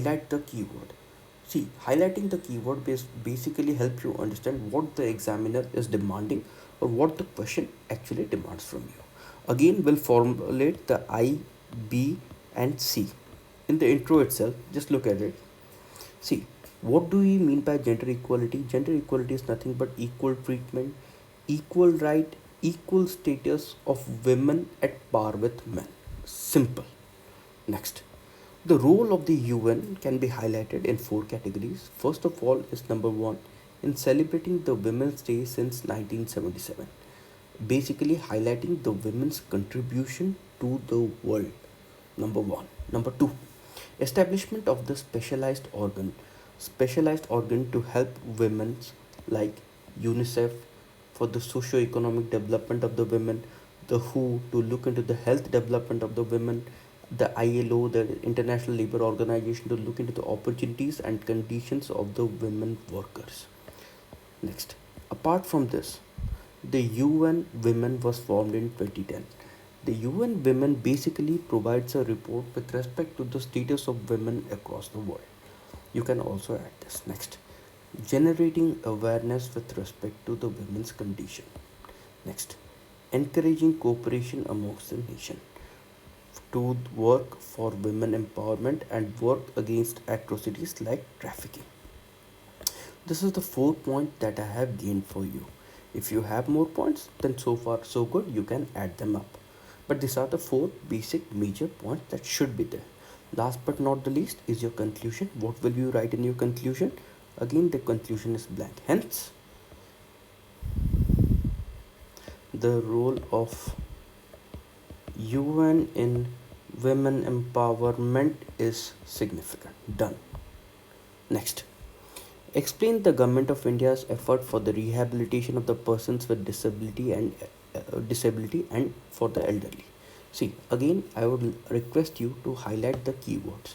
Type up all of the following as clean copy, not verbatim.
highlight the keyword. See, highlighting the keyword basically help you understand what the examiner is demanding or what the question actually demands from you. Again, we'll formulate the I, B, and C. In the intro itself, just look at it. See, what do we mean by gender equality? Gender equality is nothing but equal treatment, equal right, equal status of women at par with men. Simple. Next, the role of the UN can be highlighted in four categories. First of all is number one, in celebrating the Women's Day since 1977, basically highlighting the women's contribution to the world. Number one. Number two, establishment of the specialized organ to help women like UNICEF for the socio-economic development of the women, the WHO to look into the health development of the women, the ILO, the International Labour Organization, to look into the opportunities and conditions of the women workers. Next, apart from this, the UN Women was formed in 2010. The UN Women basically provides a report with respect to the status of women across the world. You can also add this. Next, generating awareness with respect to the women's condition. Next, encouraging cooperation amongst the nation to work for women empowerment and work against atrocities like trafficking. This is the 4 point that I have gained for you. If you have more points, then so far so good, you can add them up. But these are the four basic major points that should be there. Last but not the least is your conclusion. What will you write in your conclusion? Again, the conclusion is blank. Hence, the role of UN in women empowerment is significant. Done. Next, explain the government of India's effort for the rehabilitation of the persons with disability and for the elderly. See, again, I would request you to highlight the keywords.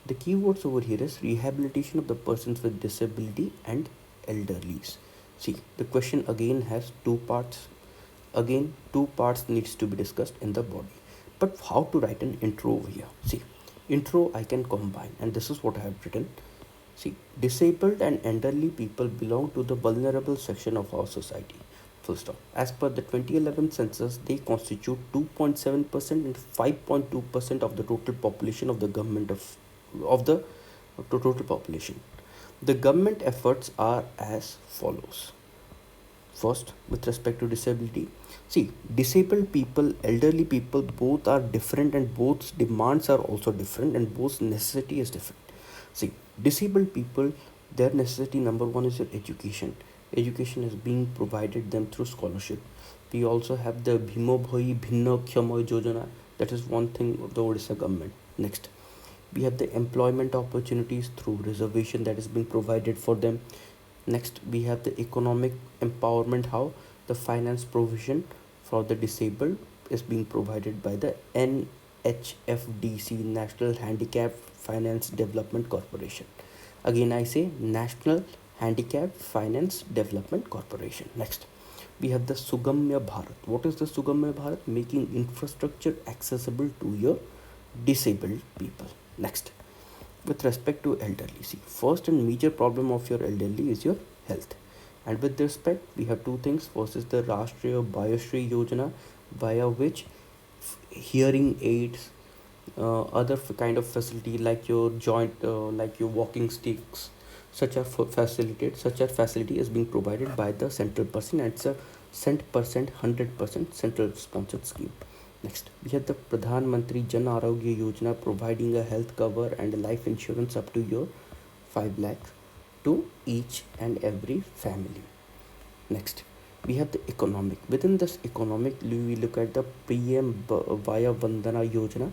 The keywords over here is rehabilitation of the persons with disability and elderlies. See, the question again has two parts. Again, two parts needs to be discussed in the body. But how to write an intro over here? See, intro I can combine, and this is what I have written. See, disabled and elderly people belong to the vulnerable section of our society. Full stop. As per the 2011 census, they constitute 2.7% and 5.2% of the total population of the government of the total population. The government efforts are as follows. First, with respect to disability, see, disabled people, elderly people, both are different and both demands are also different and both necessity is different. See, disabled people, their necessity number one is your education. Education is being provided them through scholarship. We also have the Bhimo Bhoi Bhinna Khyamoi Yojana. That is one thing of the Odisha government. Next, we have the employment opportunities through reservation that is being provided for them. Next, we have the economic empowerment, how the finance provision for the disabled is being provided by the NHFDC, National Handicap Finance Development Corporation. Again, I say National Handicap Finance Development Corporation. Next, we have the Sugamya Bharat. What is the Sugamya Bharat? Making infrastructure accessible to your disabled people. Next, with respect to elderly, see, first and major problem of your elderly is your health. And with respect, we have two things. First is the Rashtriya Bioshri Yojana, via which hearing aids, other kind of facility like your joint, like your walking sticks, such a facility is being provided by the central person, and it's a cent percent 100% central sponsored scheme. Next, we have the Pradhan Mantri Jan Arogya Yojana, providing a health cover and a life insurance up to your 5 lakhs to each and every family. Next, we have the economic. Within this economic, we look at the PM Vaya Vandana Yojana.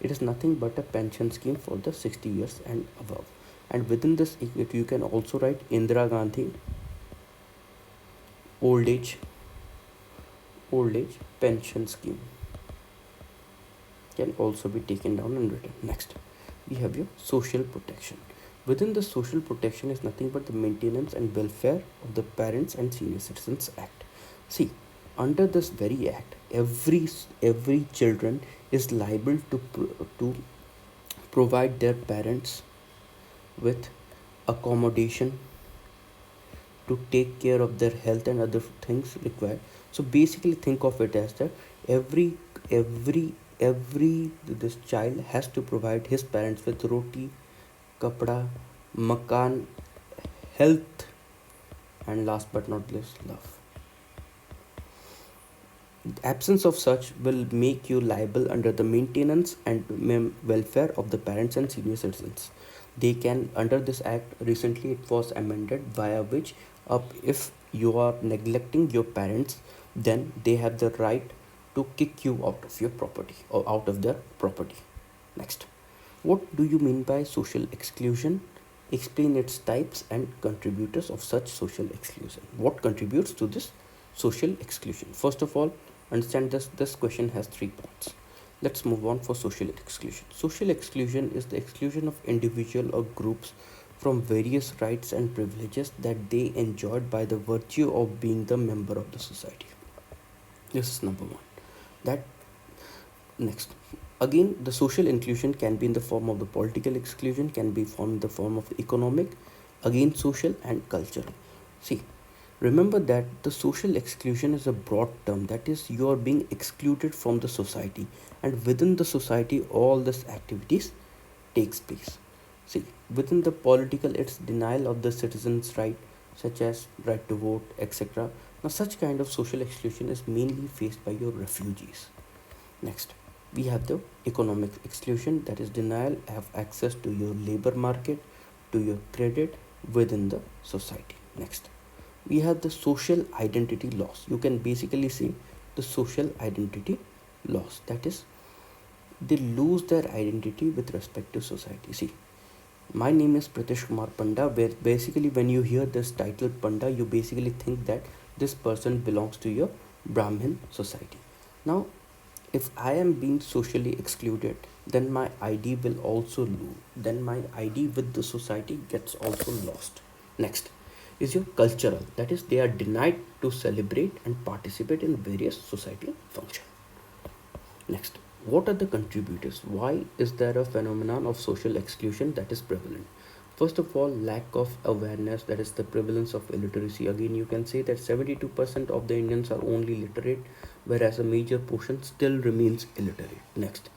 It is nothing but a pension scheme for the 60 years and above. And within this, you can also write Indira Gandhi old age pension scheme can also be taken down and written. Next, we have your social protection. Within the social protection is nothing but the maintenance and welfare of the Parents and Senior Citizens Act. See, under this very act, every children is liable to provide their parents with accommodation to take care of their health and other things required. So basically think of it as that every this child has to provide his parents with roti, kapda, makan, health, and last but not least, love. Absence of such will make you liable under the maintenance and welfare of the parents and senior citizens. They can, under this act, recently it was amended via which, if you are neglecting your parents, then they have the right to kick you out of your property or out of their property. Next, what do you mean by social exclusion? Explain its types and contributors of such social exclusion. What contributes to this social exclusion? First of all, understand this question has three parts. Let's move on for social exclusion. Social exclusion is the exclusion of individual or groups from various rights and privileges that they enjoyed by the virtue of being the member of the society. This is number one. That next, again, the social inclusion can be in the form of the political exclusion, can be formed in the form of economic, again social and cultural. See, remember that the social exclusion is a broad term, that is, you are being excluded from the society, and within the society all these activities takes place. See, within the political, it's denial of the citizens' right, such as right to vote, etc. Now such kind of social exclusion is mainly faced by your refugees. Next, we have the economic exclusion, that is denial of access to your labor market, to your credit within the society. Next, we have the social identity loss. You can basically say the social identity loss, that is, they lose their identity with respect to society. See, my name is Pratish Kumar Panda, where basically when you hear this title Panda, you basically think that this person belongs to your Brahmin society. Now, if I am being socially excluded, then my ID will also lose. Then my ID with the society gets also lost. Next is your cultural, that is, they are denied to celebrate and participate in various societal functions. Next, what are the contributors? Why is there a phenomenon of social exclusion that is prevalent? First of all, lack of awareness, that is the prevalence of illiteracy. Again, you can say that 72% of the Indians are only literate, whereas a major portion still remains illiterate. Next,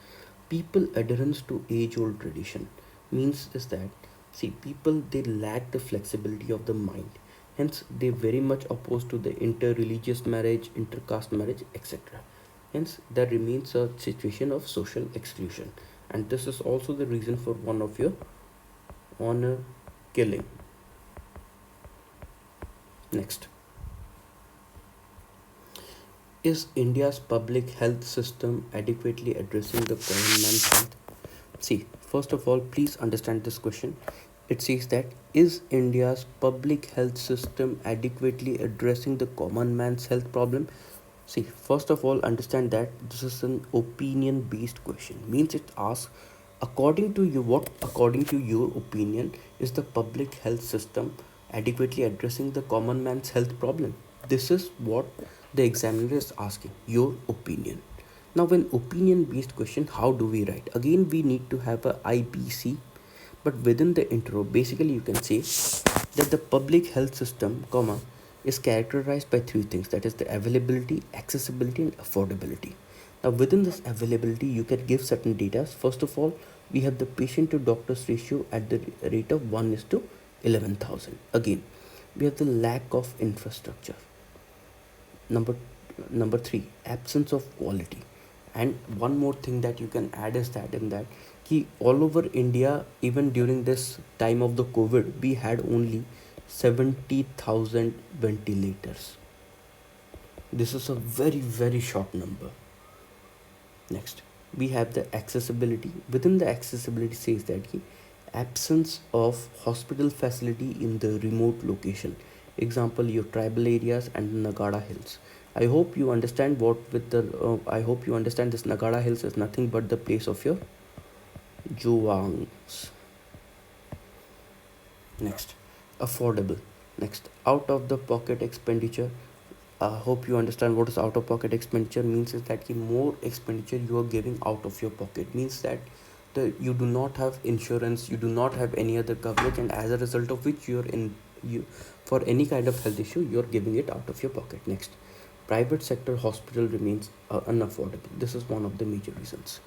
people adherence to age old tradition means is that, see, people they lack the flexibility of the mind, hence they very much opposed to the inter-religious marriage, intercaste marriage, etc. Hence, there remains a situation of social exclusion, and this is also the reason for one of your honor killing. Next, is India's public health system adequately addressing the common man's health? See, first of all, please understand this question. It says that, is India's public health system adequately addressing the common man's health problem? See, first of all, understand that this is an opinion based question. Means it asks, according to you, what according to your opinion is the public health system adequately addressing the common man's health problem? This is what the examiner is asking, your opinion. Now, when opinion based question, how do we write? Again, we need to have a IBC, but within the intro, basically you can say that the public health system, comma, is characterized by three things, that is the availability, accessibility, and affordability. Now, within this availability, you can give certain data. First of all, we have the patient to doctors ratio at the rate of 1 is to 11,000. Again, we have the lack of infrastructure. Number number three, absence of quality. And one more thing that you can add is that in that ki all over India, even during this time of the COVID, we had only 70,000 ventilators. This is a very short number. Next, we have the accessibility. Within the accessibility says that ki absence of hospital facility in the remote location. Example, your tribal areas and Nagada Hills. I hope you understand what with the. I hope you understand this Nagada Hills is nothing but the place of your Juwangs. Next, affordable. Next, out of the pocket expenditure. I hope you understand what is out of pocket expenditure means is that the more expenditure you are giving out of your pocket means that you do not have insurance, you do not have any other coverage, and as a result of which you for any kind of health issue you're giving it out of your pocket. Next, private sector hospital remains unaffordable. This is one of the major reasons,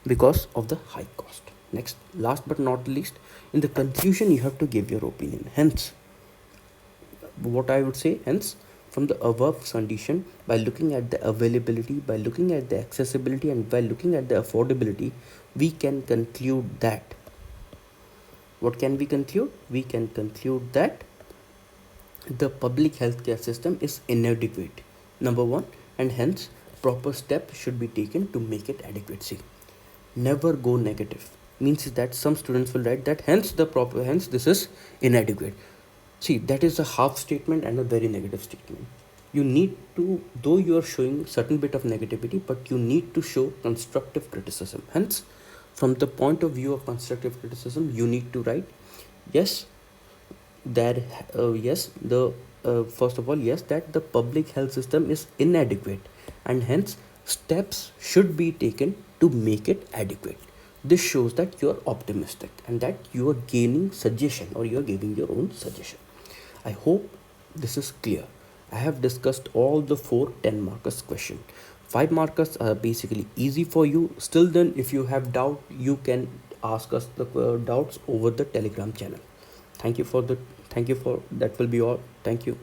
because of the high cost. Next, last but not least, in the conclusion you have to give your opinion. Hence, what I would say, hence, from the above condition, by looking at the availability, by looking at the accessibility, and by looking at the affordability, we can conclude that. What can we conclude? We can conclude that the public healthcare system is inadequate. Number one, and hence proper steps should be taken to make it adequate. See, never go negative. Means that some students will write that hence this is inadequate. See, that is a half statement and a very negative statement. You need to, though you are showing certain bit of negativity, but you need to show constructive criticism. Hence, from the point of view of constructive criticism, you need to write, yes, that yes, the first of all, yes, that the public health system is inadequate, and hence steps should be taken to make it adequate. This shows that you are optimistic and that you are gaining suggestion, or you are giving your own suggestion. I hope this is clear. I have discussed all the 4 10 markers question. 5 markers are basically easy for you. Still then, if you have doubt, you can ask us the doubts over the Telegram channel. Thank you for that will be all. Thank you.